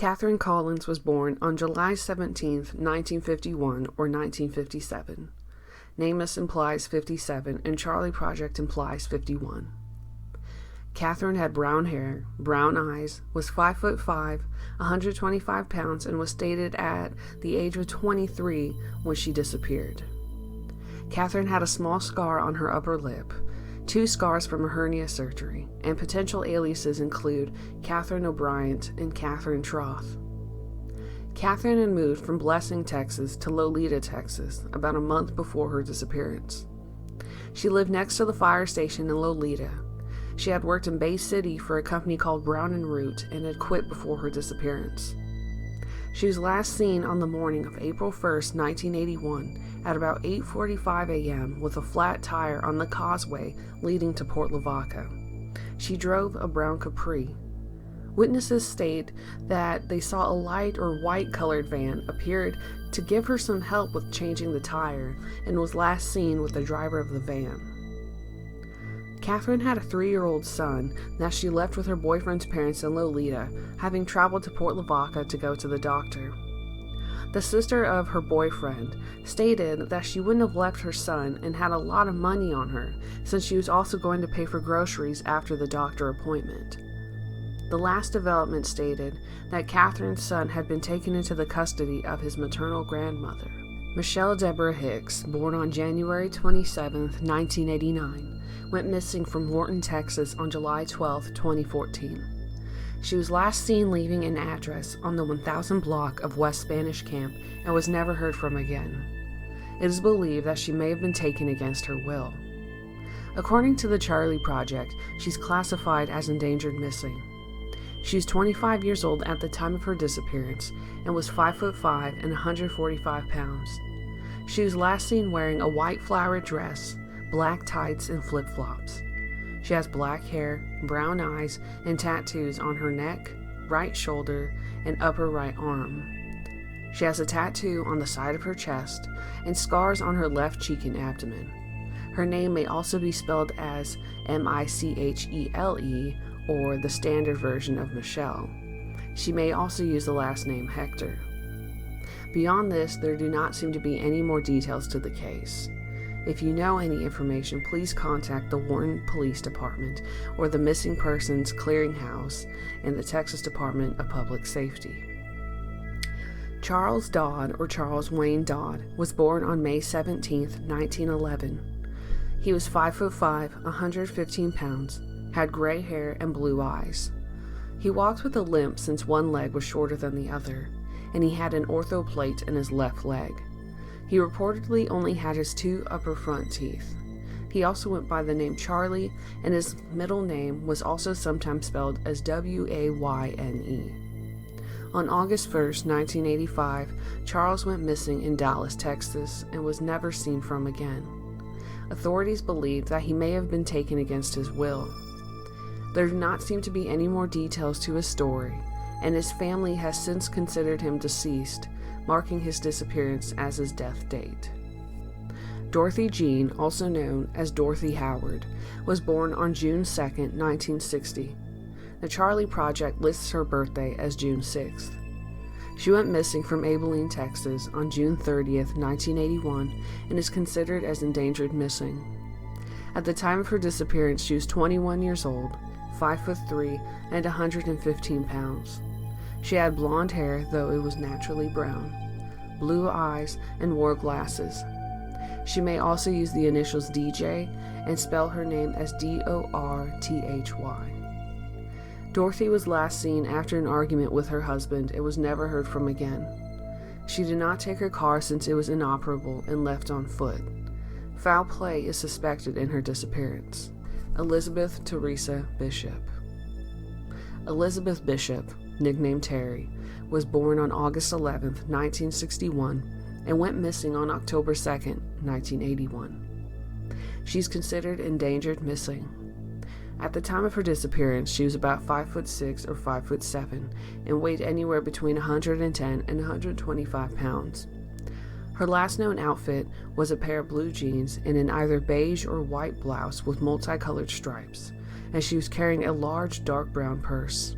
Kathryn Collins was born on July 17, 1951 or 1957. Namus implies 57 and Charlie Project implies 51. Kathryn had brown hair, brown eyes, was 5'5", 125 pounds, and was stated at the age of 23 when she disappeared. Kathryn had a small scar on her upper lip, 2 scars from a hernia surgery, and potential aliases include Kathryn O'Brien and Kathryn Troth. Kathryn had moved from Blessing, Texas to Loleta, Texas, about a month before her disappearance. She lived next to the fire station in Loleta. She had worked in Bay City for a company called Brown & Root and had quit before her disappearance. She was last seen on the morning of April 1, 1981, at about 8:45 a.m. with a flat tire on the causeway leading to Port Lavaca. She drove a brown Capri. Witnesses state that they saw a light or white-colored van appeared to give her some help with changing the tire and was last seen with the driver of the van. Kathryn had a 3-year-old son that she left with her boyfriend's parents in Loleta, having traveled to Port Lavaca to go to the doctor. The sister of her boyfriend stated that she wouldn't have left her son and had a lot of money on her, since she was also going to pay for groceries after the doctor appointment. The last development stated that Kathryn's son had been taken into the custody of his maternal grandmother. Mitchelle Deborah Hicks, born on January 27, 1989, went missing from Morton, Texas on July 12, 2014. She was last seen leaving an address on the 1000 block of West Spanish Camp and was never heard from again. It is believed that she may have been taken against her will. According to the Charlie Project, she's classified as endangered missing. She was 25 years old at the time of her disappearance and was 5'5" and 145 pounds. She was last seen wearing a white flowered dress, black tights, and flip-flops. She has black hair, brown eyes, and tattoos on her neck, right shoulder, and upper right arm. She has a tattoo on the side of her chest and scars on her left cheek and abdomen. Her name may also be spelled as Michele or the standard version of Michelle. She may also use the last name Hector. Beyond this, there do not seem to be any more details to the case. If you know any information, please contact the Warren Police Department or the Missing Persons Clearinghouse in the Texas Department of Public Safety. Charles Dodd, or Charles Wayne Dodd, was born on May 17, 1911. He was 5'5", 115 pounds, had gray hair and blue eyes. He walked with a limp since one leg was shorter than the other, and he had an orthoplate in his left leg. He reportedly only had his 2 upper front teeth. He also went by the name Charlie, and his middle name was also sometimes spelled as Wayne. On August 1, 1985, Charles went missing in Dallas, Texas, and was never seen from again. Authorities believe that he may have been taken against his will. There do not seem to be any more details to his story, and his family has since considered him deceased, marking his disappearance as his death date. Dorothy Jean, also known as Dorothy Howard, was born on June 2, 1960. The Charlie Project lists her birthday as June 6th. She went missing from Abilene, Texas on June 30th, 1981, and is considered as endangered missing. At the time of her disappearance, she was 21 years old, 5'3", and 115 pounds. She had blonde hair, though it was naturally brown, blue eyes, and wore glasses. She may also use the initials DJ and spell her name as Dorthy. Dorothy was last seen after an argument with her husband and was never heard from again. She did not take her car since it was inoperable and left on foot. Foul play is suspected in her disappearance. Elizabeth Theresa Bishop. Elizabeth Bishop, nicknamed Terry, was born on August 11, 1961, and went missing on October 2, 1981. She's considered endangered missing. At the time of her disappearance, she was about 5'6" or 5'7", and weighed anywhere between 110 and 125 pounds. Her last known outfit was a pair of blue jeans and an either beige or white blouse with multicolored stripes, and she was carrying a large dark brown purse.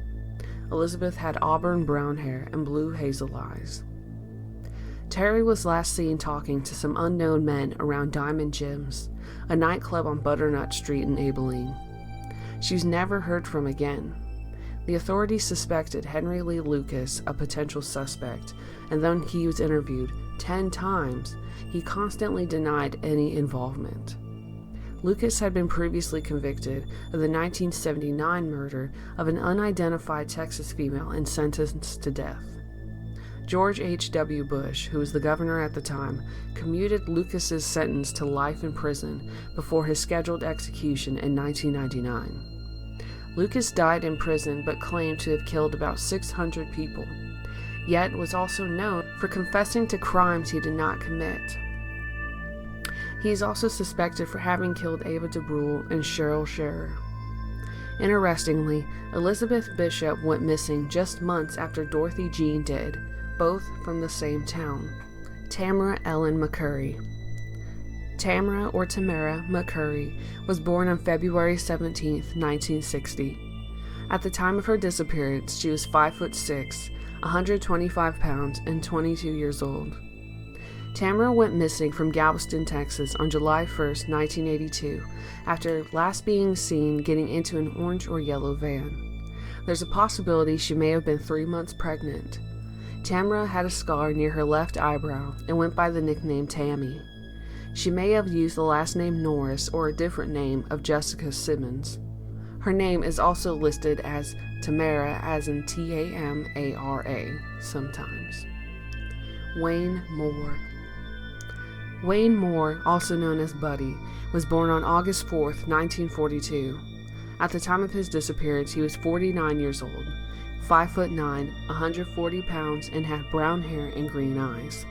Elizabeth had auburn brown hair and blue hazel eyes. Terry was last seen talking to some unknown men around Diamond Jim's, a nightclub on Butternut Street in Abilene. She was never heard from again. The authorities suspected Henry Lee Lucas, a potential suspect, and though he was interviewed 10 times, he constantly denied any involvement. Lucas had been previously convicted of the 1979 murder of an unidentified Texas female and sentenced to death. George H.W. Bush, who was the governor at the time, commuted Lucas's sentence to life in prison before his scheduled execution in 1999. Lucas died in prison but claimed to have killed about 600 people, yet was also known for confessing to crimes he did not commit. He is also suspected for having killed Ava DeBrule and Cheryl Scherer. Interestingly, Elizabeth Bishop went missing just months after Dorothy Jean did, both from the same town, Tamera Ellen McCurry. Tamera, or Tamera, McCurry was born on February 17, 1960. At the time of her disappearance, she was 5'6", 125 pounds, and 22 years old. Tamera went missing from Galveston, Texas on July 1, 1982, after last being seen getting into an orange or yellow van. There's a possibility she may have been 3 months pregnant. Tamera had a scar near her left eyebrow and went by the nickname Tammy. She may have used the last name Norris or a different name of Jessica Simmons. Her name is also listed as Tamera, as in Tamara sometimes. Wane Moore. Wane Moore, also known as Buddy, was born on August 4, 1942. At the time of his disappearance, he was 49 years old, 5'9", 140 pounds, and had brown hair and green eyes.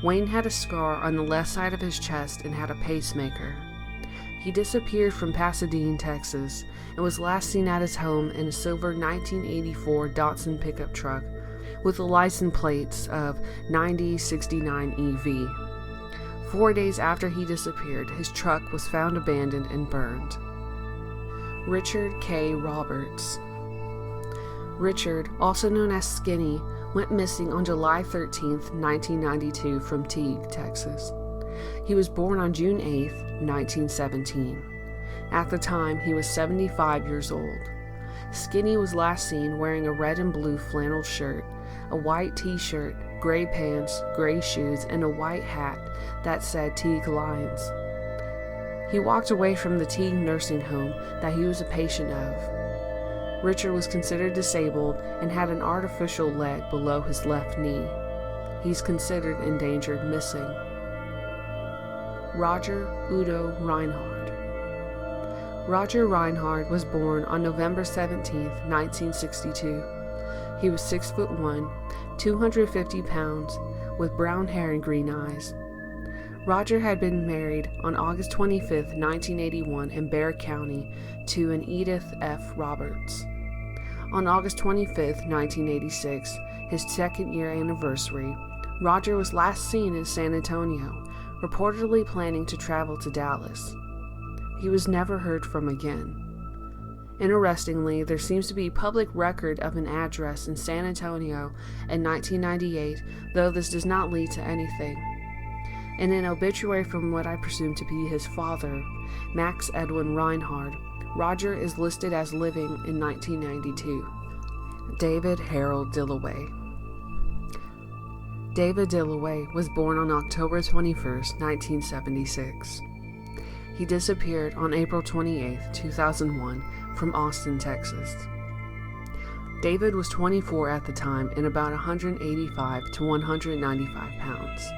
Wane had a scar on the left side of his chest and had a pacemaker. He disappeared from Pasadena, Texas, and was last seen at his home in a silver 1984 Datsun pickup truck with the license plates of 9069 EV. 4 days after he disappeared, his truck was found abandoned and burned. Richard K. Roberts. Richard, also known as Skinny, went missing on July 13, 1992 from Teague, Texas. He was born on June 8, 1917. At the time, he was 75 years old. Skinny was last seen wearing a red and blue flannel shirt, a white t-shirt, gray pants, gray shoes, and a white hat that said Teague Lions. He walked away from the Teague nursing home that he was a patient of. Richard was considered disabled and had an artificial leg below his left knee. He's considered endangered missing. Roger Udo Reinhard. Roger Reinhard was born on November 17, 1962. He was 6'1", 250 pounds, with brown hair and green eyes. Roger had been married on August 25, 1981 in Bexar County to an Edith F. Roberts. On August 25, 1986, his second-year anniversary, Roger was last seen in San Antonio, reportedly planning to travel to Dallas. He was never heard from again. Interestingly, there seems to be public record of an address in San Antonio in 1998, though this does not lead to anything. In an obituary from what I presume to be his father, Max Edwin Reinhard, Roger is listed as living in 1992. David Harold Dilloway. David Dilloway was born on October 21, 1976. He disappeared on April 28, 2001, from Austin, Texas. David was 24 at the time and about 185 to 195 pounds.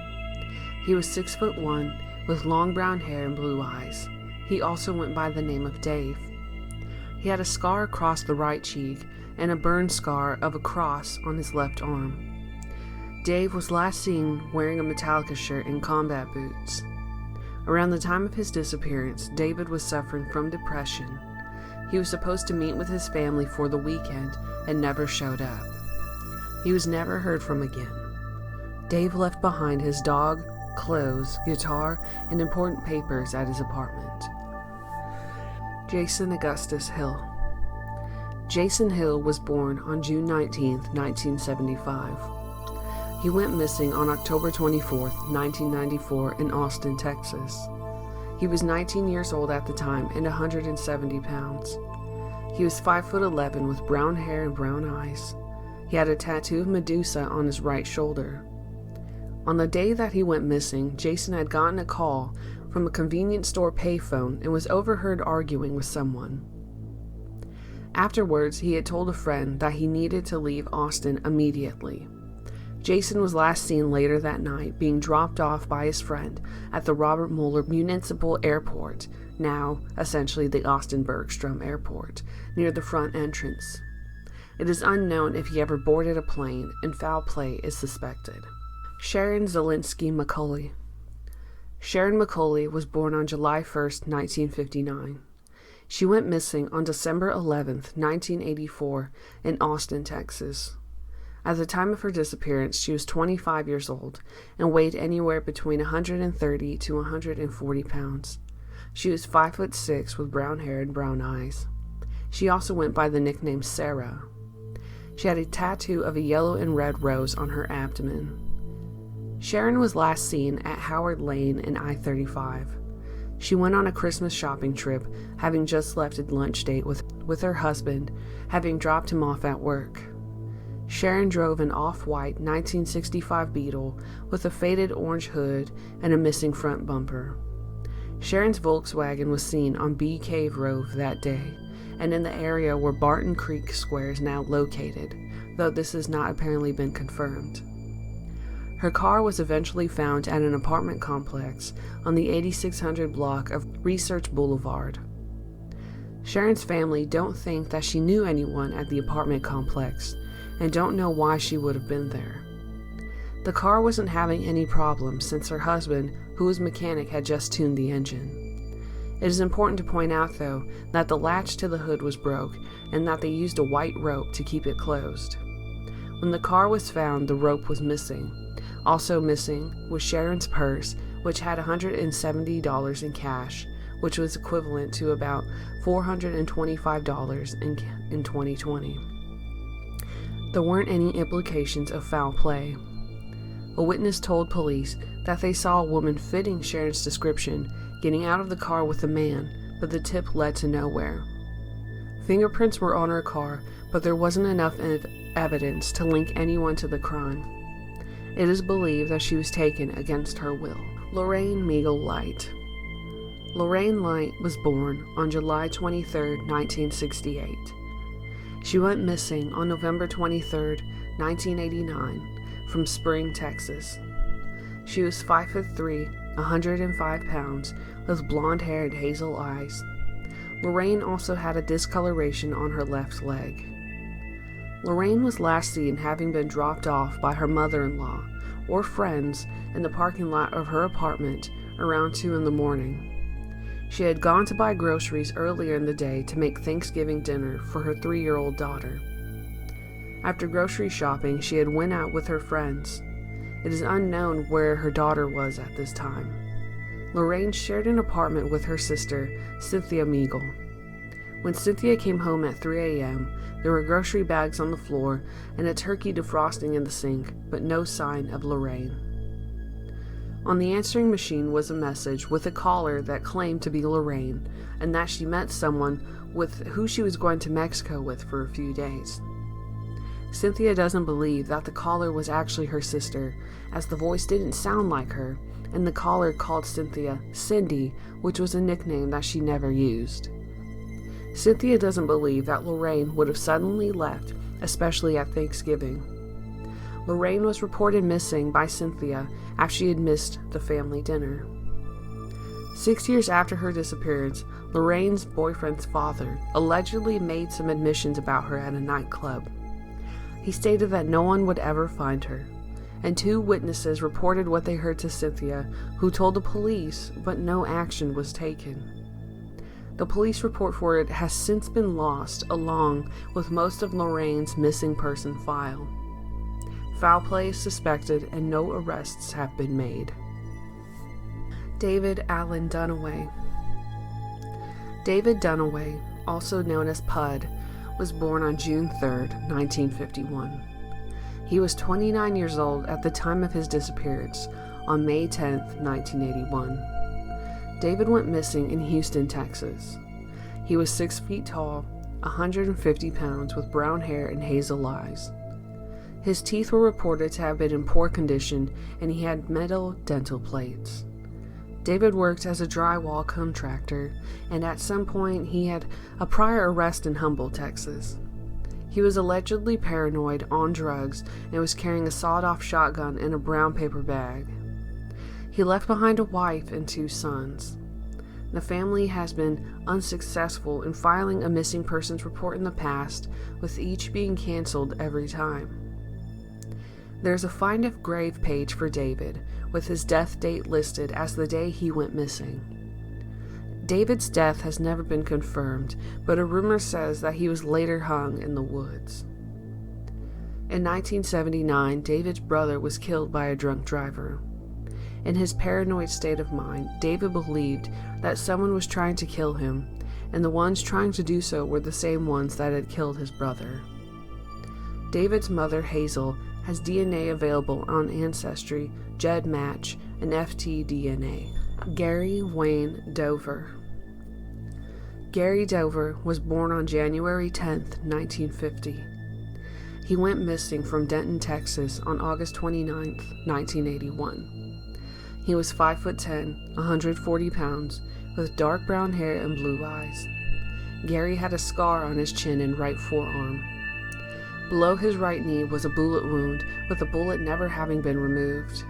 He was 6'1", with long brown hair and blue eyes. He also went by the name of Dave. He had a scar across the right cheek and a burn scar of a cross on his left arm. Dave was last seen wearing a Metallica shirt and combat boots. Around the time of his disappearance, David was suffering from depression. He was supposed to meet with his family for the weekend and never showed up. He was never heard from again. Dave left behind his dog, clothes, guitar, and important papers at his apartment. Jason Augustus Hill. Jason Hill was born on June 19, 1975. He went missing on October 24, 1994 in Austin, Texas. He was 19 years old at the time and 170 pounds. He was 5'11" with brown hair and brown eyes. He had a tattoo of Medusa on his right shoulder. On the day that he went missing, Jason had gotten a call from a convenience store payphone and was overheard arguing with someone. Afterwards, he had told a friend that he needed to leave Austin immediately. Jason was last seen later that night being dropped off by his friend at the Robert Mueller Municipal Airport, now essentially the Austin Bergstrom Airport, near the front entrance. It is unknown if he ever boarded a plane, and foul play is suspected. Sharon Zelinsky McCully. Sharon McCully was born on July 1, 1959. She went missing on December 11, 1984, in Austin, Texas. At the time of her disappearance, she was 25 years old and weighed anywhere between 130 to 140 pounds. She was 5'6" with brown hair and brown eyes. She also went by the nickname Sarah. She had a tattoo of a yellow and red rose on her abdomen. Sharon was last seen at Howard Lane in I-35. She went on a Christmas shopping trip, having just left a lunch date with her husband, having dropped him off at work. Sharon drove an off-white 1965 Beetle with a faded orange hood and a missing front bumper. Sharon's Volkswagen was seen on Bee Cave Road that day, and in the area where Barton Creek Square is now located, though this has not apparently been confirmed. Her car was eventually found at an apartment complex on the 8600 block of Research Boulevard. Sharon's family don't think that she knew anyone at the apartment complex and don't know why she would have been there. The car wasn't having any problems since her husband, who was a mechanic, had just tuned the engine. It is important to point out, though, that the latch to the hood was broke and that they used a white rope to keep it closed. When the car was found, the rope was missing. Also missing was Sharon's purse, which had $170 in cash, which was equivalent to about $425 in 2020. There weren't any implications of foul play. A witness told police that they saw a woman fitting Sharon's description getting out of the car with a man, but the tip led to nowhere. Fingerprints were on her car, but there wasn't enough evidence to link anyone to the crime. It is believed that she was taken against her will. Lorraine Migl Light. Lorraine Light was born on July 23, 1968. She went missing on November 23, 1989, from Spring, Texas. She was 5'3", 105 pounds, with blonde hair and hazel eyes. Lorraine also had a discoloration on her left leg. Lorraine was last seen having been dropped off by her mother-in-law or friends in the parking lot of her apartment around 2 in the morning. She had gone to buy groceries earlier in the day to make Thanksgiving dinner for her 3-year-old daughter. After grocery shopping, she had went out with her friends. It is unknown where her daughter was at this time. Lorraine shared an apartment with her sister, Cynthia Migl. When Cynthia came home at 3 a.m., there were grocery bags on the floor and a turkey defrosting in the sink, but no sign of Lorraine. On the answering machine was a message with a caller that claimed to be Lorraine and that she met someone with who she was going to Mexico with for a few days. Cynthia doesn't believe that the caller was actually her sister, as the voice didn't sound like her, and the caller called Cynthia Cindy, which was a nickname that she never used. Cynthia doesn't believe that Lorraine would have suddenly left, especially at Thanksgiving. Lorraine was reported missing by Cynthia after she had missed the family dinner. 6 years after her disappearance, Lorraine's boyfriend's father allegedly made some admissions about her at a nightclub. He stated that no one would ever find her, and 2 witnesses reported what they heard to Cynthia, who told the police, but no action was taken. The police report for it has since been lost, along with most of Lorraine's missing person file. Foul play is suspected and no arrests have been made. David Allen Dunaway. David Dunaway, also known as Pud, was born on June 3, 1951. He was 29 years old at the time of his disappearance on May 10, 1981. David went missing in Houston, Texas. He was 6 feet tall, 150 pounds, with brown hair and hazel eyes. His teeth were reported to have been in poor condition, and he had metal dental plates. David worked as a drywall contractor, and at some point he had a prior arrest in Humboldt, Texas. He was allegedly paranoid, on drugs, and was carrying a sawed-off shotgun in a brown paper bag. He left behind a wife and 2 sons. The family has been unsuccessful in filing a missing persons report in the past, with each being canceled every time. There's a find of grave page for David, with his death date listed as the day he went missing. David's death has never been confirmed, but a rumor says that he was later hung in the woods. In 1979, David's brother was killed by a drunk driver. In his paranoid state of mind, David believed that someone was trying to kill him, and the ones trying to do so were the same ones that had killed his brother. David's mother, Hazel, has DNA available on Ancestry, GEDmatch, and FTDNA. Gary Wayne Dover. Gary Dover was born on January 10, 1950. He went missing from Denton, Texas on August 29, 1981. He was 5'10", 140 pounds, with dark brown hair and blue eyes. Gary had a scar on his chin and right forearm. Below his right knee was a bullet wound, with the bullet never having been removed.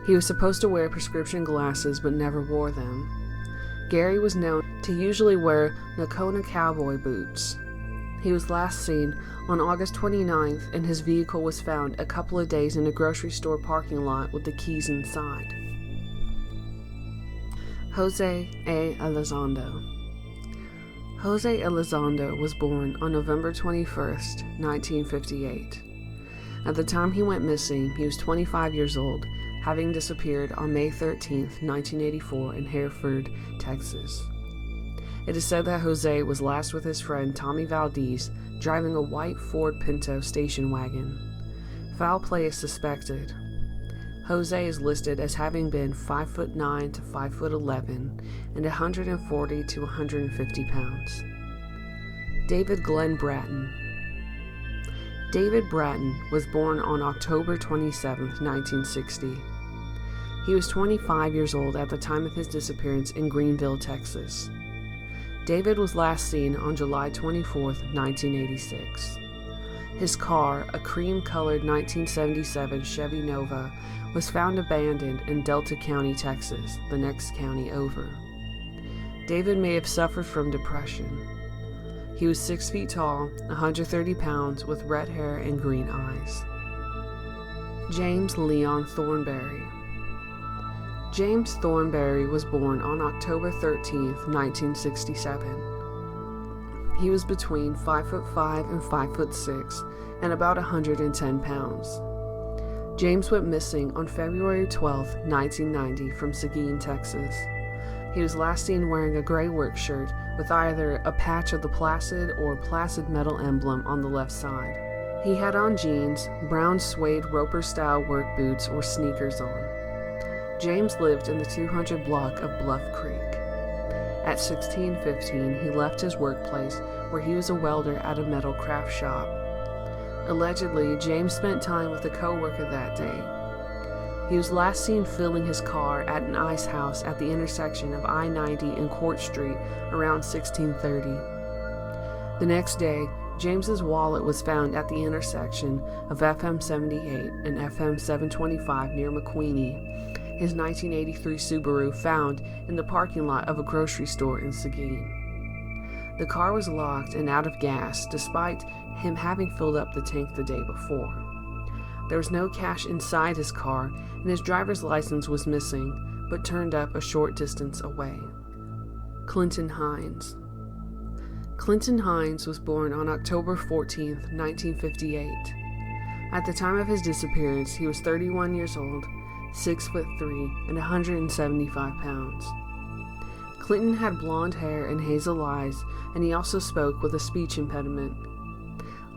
He was supposed to wear prescription glasses but never wore them. Gary was known to usually wear Nakona cowboy boots. He was last seen on August 29th, and his vehicle was found a couple of days in a grocery store parking lot with the keys inside. Jose A. Elizondo. Jose Elizondo was born on November 21st, 1958. At the time he went missing, he was 25 years old, having disappeared on May 13th, 1984 in Hereford, Texas. It is said that Jose was last with his friend Tommy Valdez, driving a white Ford Pinto station wagon. Foul play is suspected. Jose is listed as having been 5'9" to 5'11" and 140 to 150 pounds. David Glen Bratton. David Bratton was born on October 27, 1960. He was 25 years old at the time of his disappearance in Greenville, Texas. David was last seen on July 24, 1986. His car, a cream-colored 1977 Chevy Nova, was found abandoned in Delta County, Texas, the next county over. David may have suffered from depression. He was 6 feet tall, 130 pounds, with red hair and green eyes. James Leon Thorneberry. James Thorneberry was born on October 13, 1967. He was between 5'5" and 5'6", and about 110 pounds. James went missing on February 12, 1990 from Seguin, Texas. He was last seen wearing a gray work shirt with either a patch of the Placid or Placid metal emblem on the left side. He had on jeans, brown suede Roper-style work boots or sneakers on. James lived in the 200 block of Bluff Creek. At 1615, he left his workplace, where he was a welder at a metal craft shop. Allegedly, James spent time with a co-worker that day. He was last seen filling his car at an ice house at the intersection of I-90 and Court Street around 1630. The next day, James's wallet was found at the intersection of FM 78 and FM 725 near McQueenie. His 1983 Subaru found in the parking lot of a grocery store in Seguin. The car was locked and out of gas, despite him having filled up the tank the day before. There was no cash inside his car, and his driver's license was missing, but turned up a short distance away. Clinton Heines. Clinton Heines was born on October 14, 1958. At the time of his disappearance, he was 31 years old, 6'3", and 175 pounds. Clinton had blonde hair and hazel eyes, and he also spoke with a speech impediment.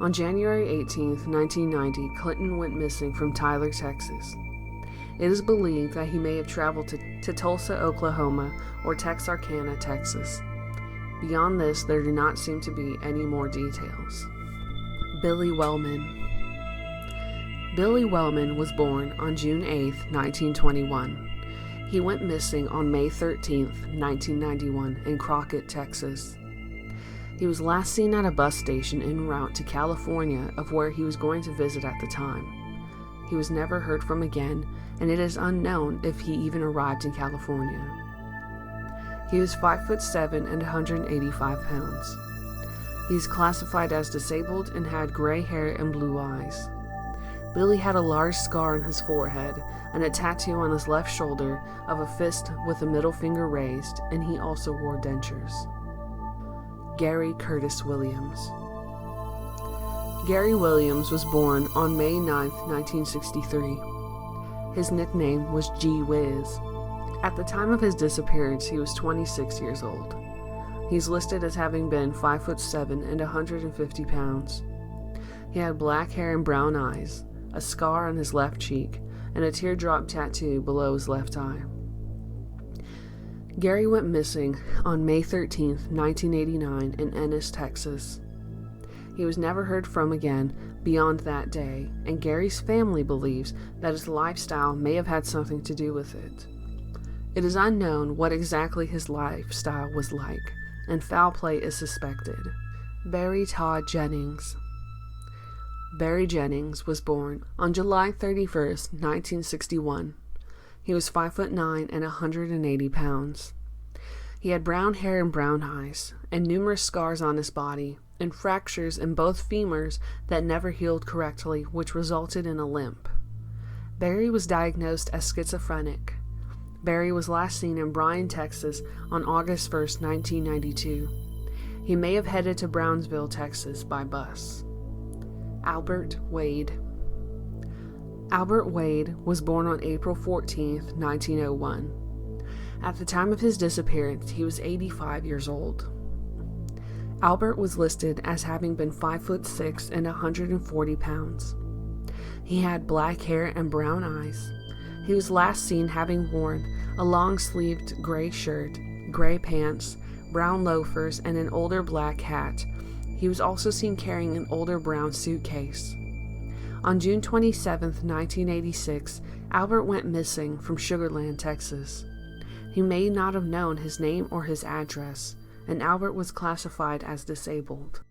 On January 18, 1990, Clinton went missing from Tyler, Texas. It is believed that he may have traveled to Tulsa, Oklahoma, or Texarkana, Texas. Beyond this, there do not seem to be any more details. Billy Wellman. Billy Wellman was born on June 8, 1921. He went missing on May 13, 1991, in Crockett, Texas. He was last seen at a bus station en route to California, of where he was going to visit at the time. He was never heard from again, and it is unknown if he even arrived in California. He was 5'7" and 185 pounds. He is classified as disabled and had gray hair and blue eyes. Billy had a large scar on his forehead and a tattoo on his left shoulder of a fist with a middle finger raised, and he also wore dentures. Gary Curtis Williams. Gary Williams was born on May 9, 1963. His nickname was Gee Whiz. At the time of his disappearance, he was 26 years old. He's listed as having been 5'7" and 150 pounds. He had black hair and brown eyes, a scar on his left cheek, and a teardrop tattoo below his left eye. Gary went missing on May 13, 1989, in Ennis, Texas. He was never heard from again beyond that day, and Gary's family believes that his lifestyle may have had something to do with it. It is unknown what exactly his lifestyle was like, and foul play is suspected. Barry Todd Jennings. Barry Jennings was born on July 31, 1961. He was 5'9" and 180 pounds. He had brown hair and brown eyes, and numerous scars on his body, and fractures in both femurs that never healed correctly, which resulted in a limp. Barry was diagnosed as schizophrenic. Barry was last seen in Bryan, Texas on August 1, 1992. He may have headed to Brownsville, Texas by bus. Albert Wade. Albert Wade was born on April 14, 1901. At the time of his disappearance, he was 85 years old. Albert was listed as having been 5'6" and 140 pounds. He had black hair and brown eyes. He was last seen having worn a long-sleeved gray shirt, gray pants, brown loafers, and an older black hat. He was also seen carrying an older brown suitcase. On June 27, 1986, Albert went missing from Sugar Land, Texas. He may not have known his name or his address, and Albert was classified as disabled.